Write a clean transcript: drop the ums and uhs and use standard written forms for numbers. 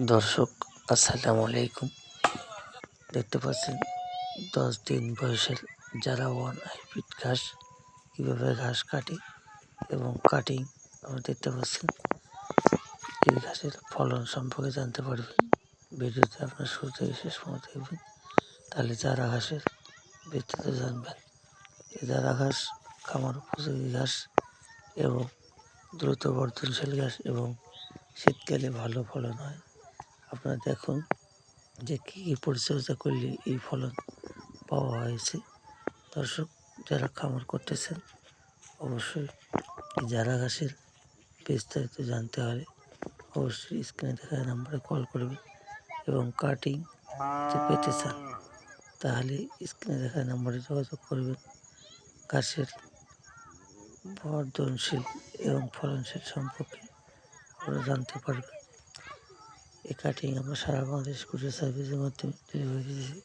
দর্শক আসসালামু আলাইকুম। দেখতে পাচ্ছেন 10 দিন বয়সের যারা ওয়ান হাইব্রিড ঘাস কীভাবে ঘাস কাটে এবং কাটিং আপনারা দেখতে পাচ্ছেন। এই ঘাসের ফলন সম্পর্কে জানতে পারবেন। ভিডিওতে আপনার শুরু থেকে শেষ পর্যন্ত দেখবেন, তাহলে যারা ঘাসের বিস্তারিত জানবেন। এই যারা ঘাস খামার উপযোগী ঘাস এবং দ্রুত বর্ধনশীল ঘাস এবং শীতকালে ভালো ফলন হয়। আপনারা দেখুন যে কী পরিচর্যা করলে এই ফলন পাওয়া হয়েছে। দর্শক, যারা খামার করতেছেন অবশ্যই এই চারা ঘাসের বিস্তারিত জানতে হলে অবশ্যই স্ক্রিনে দেখা নাম্বারে কল করবেন এবং কাটিং পেতে চান তাহলে স্ক্রিনে দেখা নাম্বারে যোগাযোগ করবেন। ঘাসের বর্ধনশীল এবং ফলনশীল সম্পর্কে আপনারা জানতে পারবেন। এই কাটিং আমরা সারা বাংলাদেশ কুরিয়ার সার্ভিসের মাধ্যমে ডেলিভারি দিয়েছি।